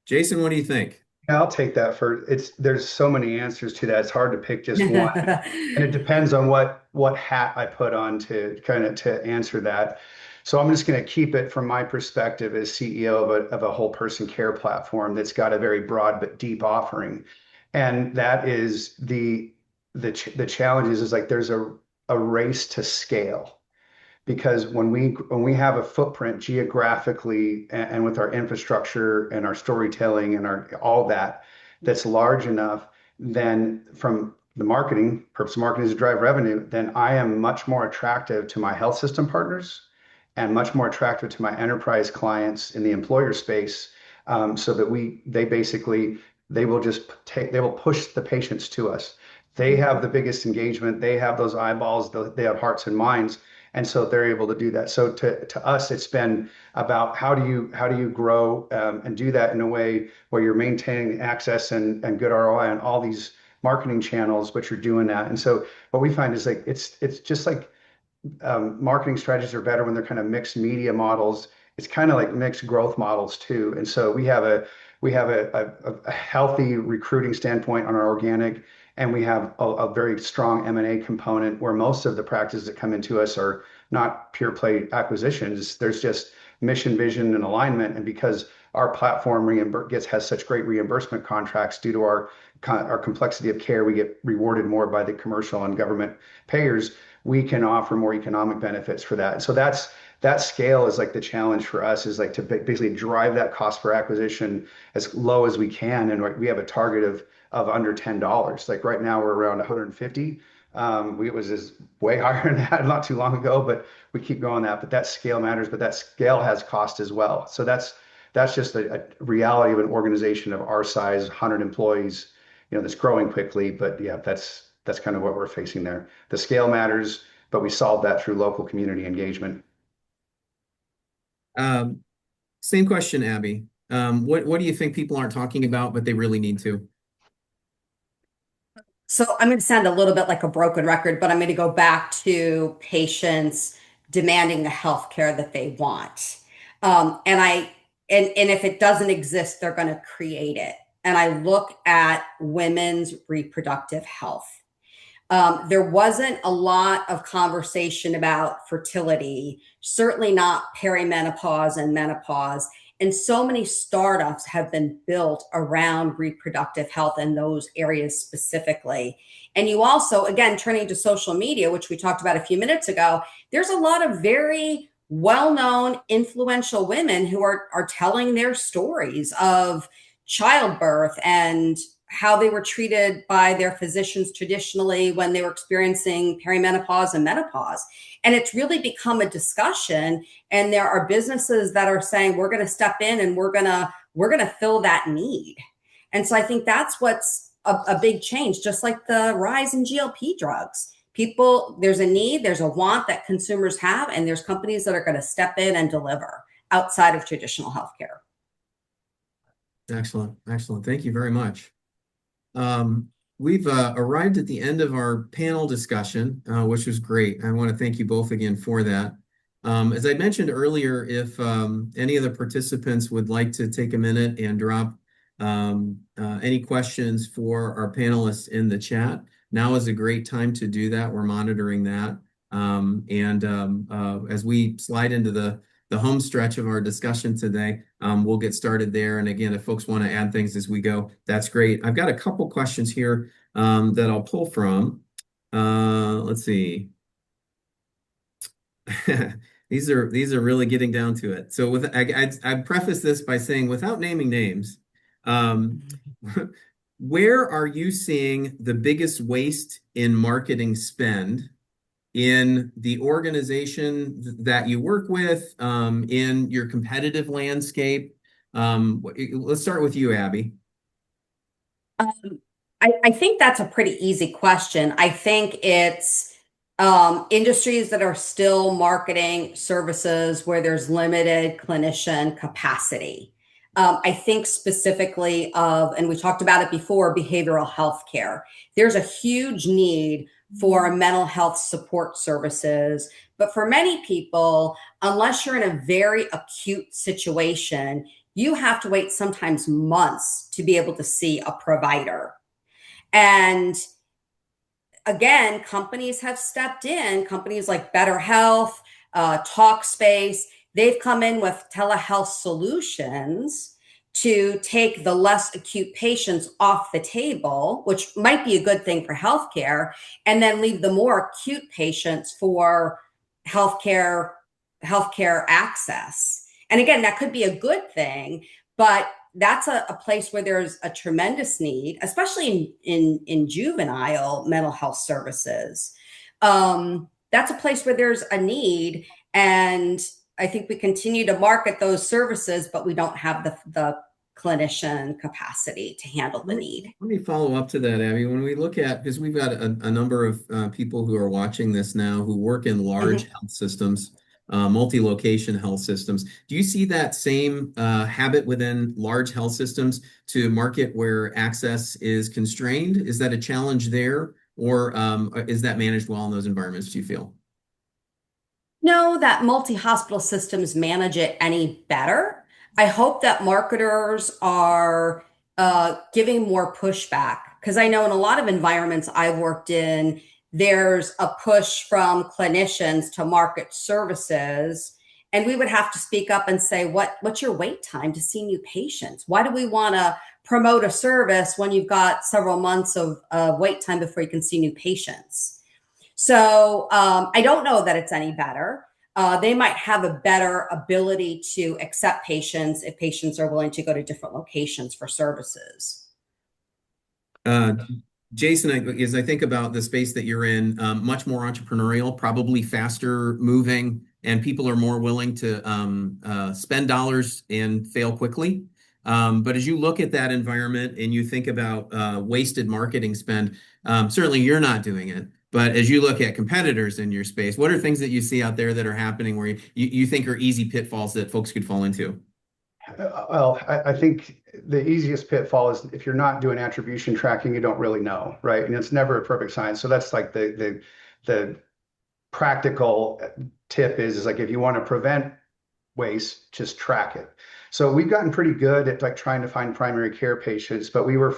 A: Jason, what do you think?
C: Yeah, I'll take that for there's so many answers to that. It's hard to pick just one. And it depends on what hat I put on to kind of to answer that. So I'm just going to keep it from my perspective as CEO of a whole person care platform that's got a very broad but deep offering. And that is the challenge is like there's a race to scale because when we have a footprint geographically and with our infrastructure and our storytelling and our all that's large enough, then from the marketing purpose of marketing is to drive revenue, then I am much more attractive to my health system partners and much more attractive to my enterprise clients in the employer space, so that they basically they will push the patients to us. They have the biggest engagement. They have those eyeballs. They have hearts and minds, and so they're able to do that. So to us, it's been about how do you grow, and do that in a way where you're maintaining access and good ROI on all these marketing channels, but you're doing that. And so what we find is like it's just like, marketing strategies are better when they're kind of mixed media models. It's kind of like mixed growth models too. And so we have a healthy recruiting standpoint on our organic, and we have a very strong M&A component where most of the practices that come into us are not pure play acquisitions. There's just mission, vision, and alignment. And because our platform has such great reimbursement contracts due to our complexity of care, we get rewarded more by the commercial and government payers. We can offer more economic benefits for that. So that scale is like the challenge for us, is like to basically drive that cost per acquisition as low as we can. And we have a target of under $10. Like right now we're around 150. It was way higher than that not too long ago, but we keep going that. But that scale matters, but that scale has cost as well. So that's just a reality of an organization of our size, 100 employees, that's growing quickly. But yeah, that's kind of what we're facing there. The scale matters, but we solve that through local community engagement.
A: Um, Same question, Abby. What do you think people aren't talking about, but they really need to?
B: So I'm going to sound a little bit like a broken record, but I'm going to go back to patients demanding the health care that they want. And if it doesn't exist, they're going to create it. And I look at women's reproductive health. There wasn't a lot of conversation about fertility, certainly not perimenopause and menopause. And so many startups have been built around reproductive health in those areas specifically. And you also, again, turning to social media, which we talked about a few minutes ago, there's a lot of very well-known, influential women who are telling their stories of childbirth and how they were treated by their physicians traditionally when they were experiencing perimenopause and menopause. And it's really become a discussion. And there are businesses that are saying, we're going to step in and we're going to fill that need. And so I think that's what's a big change, just like the rise in GLP drugs. People, there's a need, there's a want that consumers have, and there's companies that are going to step in and deliver outside of traditional healthcare.
A: Excellent. Excellent. Thank you very much. We've arrived at the end of our panel discussion, which was great. I want to thank you both again for that. As I mentioned earlier, if any of the participants would like to take a minute and drop any questions for our panelists in the chat, now is a great time to do that. We're monitoring that. As we slide into the home stretch of our discussion today, we'll get started there. And again, if folks want to add things as we go, that's great. I've got a couple questions here that I'll pull from. Let's see. These are really getting down to it. So I preface this by saying, without naming names, where are you seeing the biggest waste in marketing spend in the organization that you work with, in your competitive landscape? Let's start with you, Abby.
B: I think that's a pretty easy question. I think it's industries that are still marketing services where there's limited clinician capacity. I think specifically of, and we talked about it before, behavioral health care. There's a huge need for mental health support services. But for many people, unless you're in a very acute situation, you have to wait sometimes months to be able to see a provider. And again, companies have stepped in, companies like BetterHealth, Talkspace, they've come in with telehealth solutions to take the less acute patients off the table, which might be a good thing for healthcare, and then leave the more acute patients for healthcare healthcare access. And again, that could be a good thing, but that's a place where there's a tremendous need, especially in juvenile mental health services. That's a place where there's a need. And I think we continue to market those services, but we don't have the clinician capacity to handle the need.
A: Let me follow up to that, Abby. When we look at, because we've got a number of people who are watching this now who work in large health systems, multi-location health systems. Do you see that same habit within large health systems to market where access is constrained? Is that a challenge there, or is that managed well in those environments, do you feel?
B: Know that multi-hospital systems manage it any better. I hope that marketers are giving more pushback, because I know in a lot of environments I've worked in, there's a push from clinicians to market services. And we would have to speak up and say, what's your wait time to see new patients? Why do we want to promote a service when you've got several months of wait time before you can see new patients? So I don't know that it's any better. They might have a better ability to accept patients if patients are willing to go to different locations for services.
A: Uh, Jason, as I think about the space that you're in, much more entrepreneurial, probably faster moving, and people are more willing to spend dollars and fail quickly. But as you look at that environment and you think about wasted marketing spend, certainly you're not doing it. But as you look at competitors in your space, what are things that you see out there that are happening where you think are easy pitfalls that folks could fall into?
C: Well, I think the easiest pitfall is if you're not doing attribution tracking, you don't really know, right? And it's never a perfect science. So that's like the practical tip is like if you want to prevent waste, just track it. So we've gotten pretty good at like trying to find primary care patients, but we're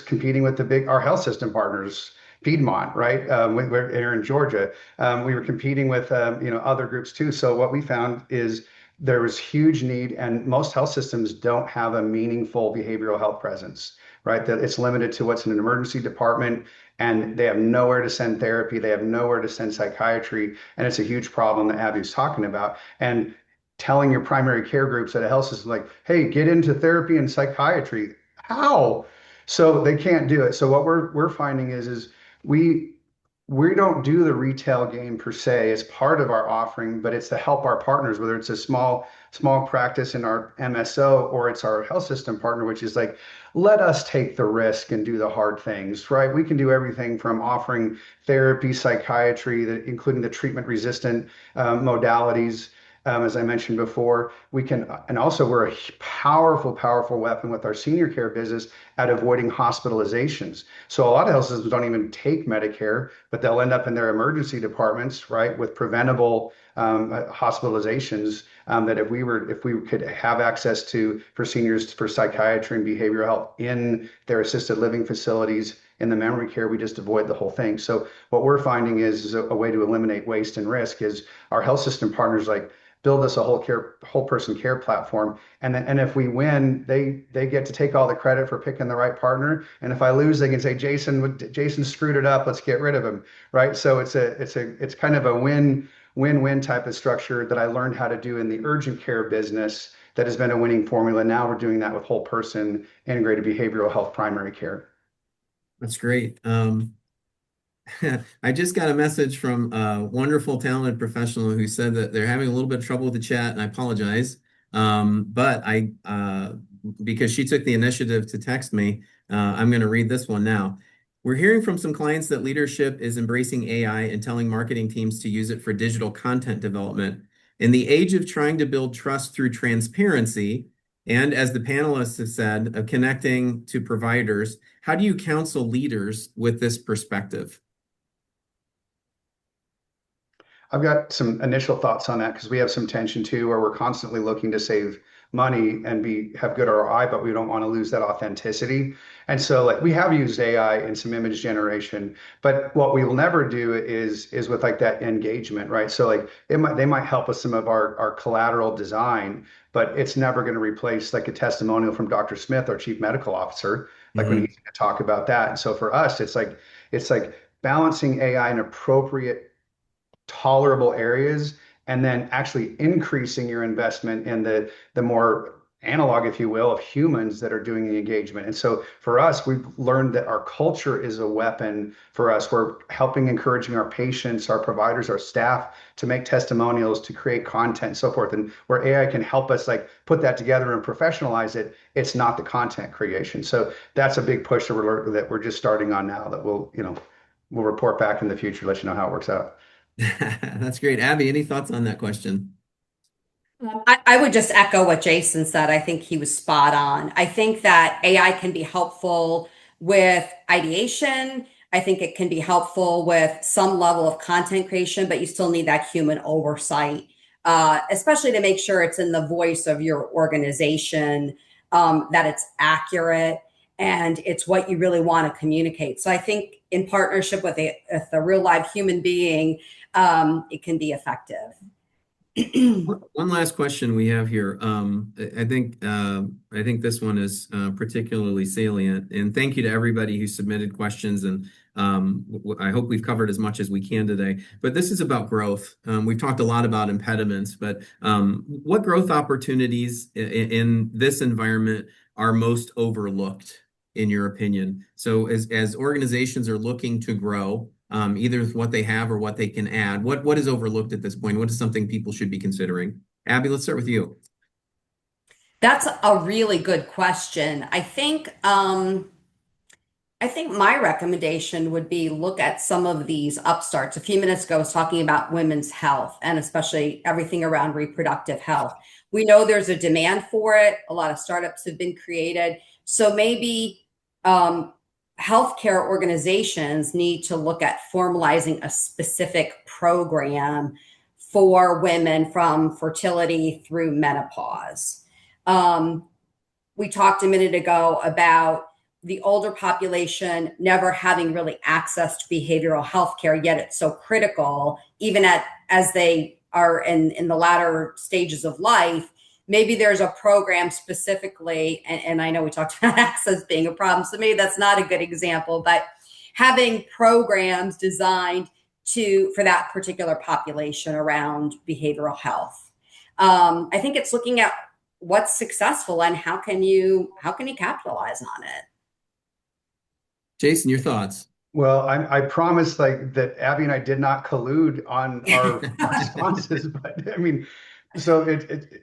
C: competing with our health system partners. Piedmont, right? We're here in Georgia. We were competing with other groups too. So what we found is there was huge need, and most health systems don't have a meaningful behavioral health presence, right? That it's limited to what's in an emergency department, and they have nowhere to send therapy. They have nowhere to send psychiatry, and it's a huge problem that Abby's talking about. And telling your primary care groups at a health system, like, hey, get into therapy and psychiatry. How? So they can't do it. So what we're finding is we we don't do the retail game per se as part of our offering, but it's to help our partners, whether it's a small practice in our MSO or it's our health system partner, which is like, let us take the risk and do the hard things, right? We can do everything from offering therapy, psychiatry, including the treatment resistant modalities. As I mentioned before, we can, and also we're a powerful weapon with our senior care business at avoiding hospitalizations. So a lot of health systems don't even take Medicare, but they'll end up in their emergency departments, right, with preventable hospitalizations that if we could have access to for seniors for psychiatry and behavioral health in their assisted living facilities in the memory care, we just avoid the whole thing. So what we're finding is a way to eliminate waste and risk is our health system partners like build us a whole person care platform. And if we win, they get to take all the credit for picking the right partner. And if I lose, they can say, Jason screwed it up. Let's get rid of him. Right. So it's kind of a win-win type of structure that I learned how to do in the urgent care business that has been a winning formula. Now we're doing that with whole person integrated behavioral health primary care.
A: That's great. I just got a message from a wonderful, talented professional who said that they're having a little bit of trouble with the chat, and I apologize. But because she took the initiative to text me, I'm going to read this one now. We're hearing from some clients that leadership is embracing AI and telling marketing teams to use it for digital content development. In the age of trying to build trust through transparency, And as the panelists have said, of connecting to providers, how do you counsel leaders with this perspective?
C: I've got some initial thoughts on that because we have some tension too, where we're constantly looking to save money and have good ROI, but we don't want to lose that authenticity. And so like we have used AI in some image generation, but what we will never do is with like that engagement, right? So like they might help with some of our collateral design, but it's never going to replace like a testimonial from Dr. Smith, our chief medical officer, like when he's going to talk about that. And so for us, it's like balancing AI in appropriate tolerable areas and then actually increasing your investment in the more analog, if you will, of humans that are doing the engagement. And so for us, we've learned that our culture is a weapon for us. We're helping encouraging our patients, our providers, our staff to make testimonials, to create content and so forth. And where AI can help us like put that together and professionalize it, it's not the content creation. So that's a big push that we're just starting on now that we'll report back in the future, let you know how it works out.
A: That's great. Abby, any thoughts on that question?
B: I would just echo what Jason said. I think he was spot on. I think that AI can be helpful with ideation. I think it can be helpful with some level of content creation, but you still need that human oversight, especially to make sure it's in the voice of your organization, that it's accurate and it's what you really want to communicate. So I think in partnership with a real live human being, it can be effective.
A: One last question we have here. I think this one is particularly salient. And thank you to everybody who submitted questions. And I hope we've covered as much as we can today. But this is about growth. We've talked a lot about impediments, but what growth opportunities in this environment are most overlooked, in your opinion? So as organizations are looking to grow, either with what they have or what they can add. What is overlooked at this point? What is something people should be considering? Abby, let's start with you.
B: That's a really good question. I think my recommendation would be look at some of these upstarts. A few minutes ago, I was talking about women's health and especially everything around reproductive health. We know there's a demand for it. A lot of startups have been created. So maybe healthcare organizations need to look at formalizing a specific program for women from fertility through menopause. We talked a minute ago about the older population never having really access to behavioral health care, yet it's so critical, even as they are in the latter stages of life. Maybe there's a program specifically, and I know we talked about access being a problem, so maybe that's not a good example, but having programs designed for that particular population around behavioral health. I think it's looking at what's successful and how can you capitalize on it.
A: Jason, your thoughts?
C: Well, I promise like that Abby and I did not collude on our responses, but I mean, so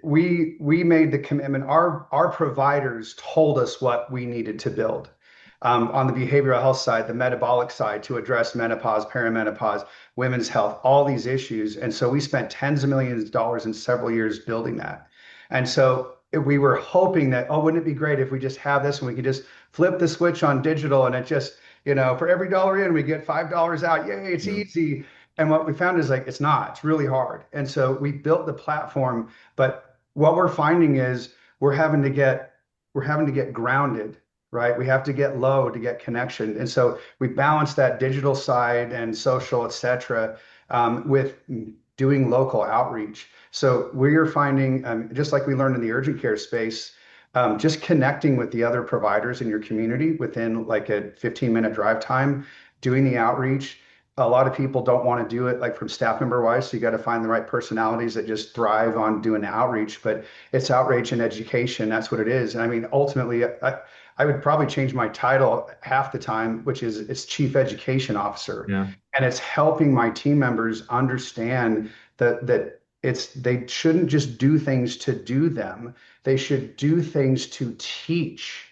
C: we made the commitment. Our providers told us what we needed to build on the behavioral health side, the metabolic side, to address menopause, perimenopause, women's health, all these issues. And so we spent tens of millions of dollars in several years building that. And so we were hoping that, oh, wouldn't it be great if we just have this and we could just flip the switch on digital and it just, for every dollar in, we get $5 out. Yay, it's easy. And what we found is like, it's not, it's really hard. And so we built the platform, but what we're finding is we're having to get grounded, right? We have to get low to get connection. And so we balance that digital side and social, et cetera, with doing local outreach. So we're finding, just like we learned in the urgent care space, just connecting with the other providers in your community within like a 15-minute drive time, doing the outreach. A lot of people don't want to do it like from staff member wise. So you got to find the right personalities that just thrive on doing outreach, but it's outreach and education. That's what it is. And I mean, ultimately, I would probably change my title half the time, which is it's chief education officer.
A: Yeah.
C: And it's helping my team members understand that they shouldn't just do things to do them. They should do things to teach.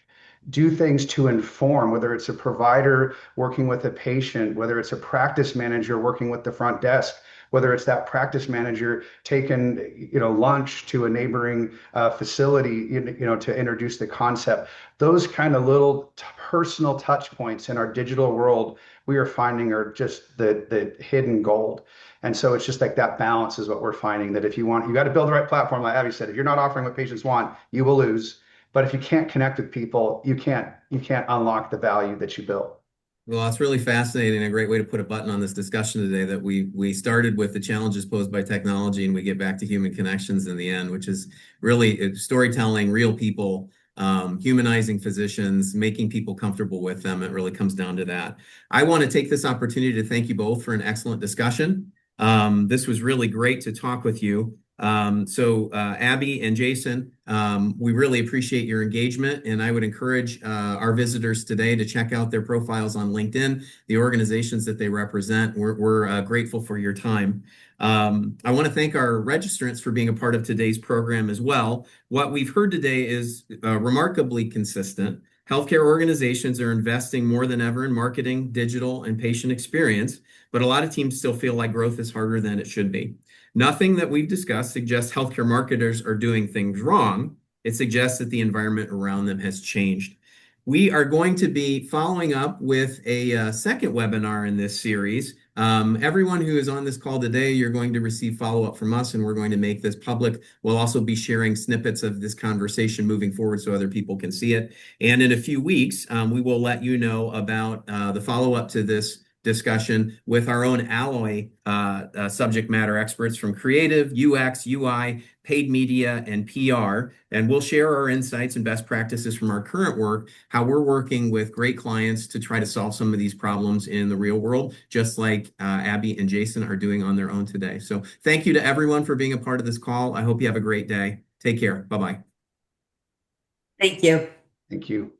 C: do things to inform, whether it's a provider working with a patient, whether it's a practice manager working with the front desk, whether it's that practice manager taking, lunch to a neighboring facility, to introduce the concept. Those kind of little personal touch points in our digital world, we are finding are just the hidden gold. And so it's just like that balance is what we're finding, that if you got to build the right platform, like Abby said. If you're not offering what patients want, you will lose. But if you can't connect with people, you can't unlock the value that you built.
A: Well, it's really fascinating, a great way to put a button on this discussion today, that we started with the challenges posed by technology and we get back to human connections in the end, which is really storytelling, real people, humanizing physicians, making people comfortable with them. It really comes down to that. I want to take this opportunity to thank you both for an excellent discussion. This was really great to talk with you. Abbey and Jason, we really appreciate your engagement, and I would encourage our visitors today to check out their profiles on LinkedIn, the organizations that they represent. We're grateful for your time. I want to thank our registrants for being a part of today's program as well. What we've heard today is remarkably consistent. Healthcare organizations are investing more than ever in marketing, digital, and patient experience, but a lot of teams still feel like growth is harder than it should be. Nothing that we've discussed suggests healthcare marketers are doing things wrong. It suggests that the environment around them has changed. We are going to be following up with a second webinar in this series. Everyone who is on this call today, you're going to receive follow-up from us, and we're going to make this public. We'll also be sharing snippets of this conversation moving forward so other people can see it. And in a few weeks, we will let you know about the follow-up to this discussion with our own Alloy subject matter experts from creative, UX, UI, paid media, and PR. And we'll share our insights and best practices from our current work, how we're working with great clients to try to solve some of these problems in the real world, just like Abbey and Jason are doing on their own today. So thank you to everyone for being a part of this call. I hope you have a great day. Take care. Bye-bye.
B: Thank you.
C: Thank you.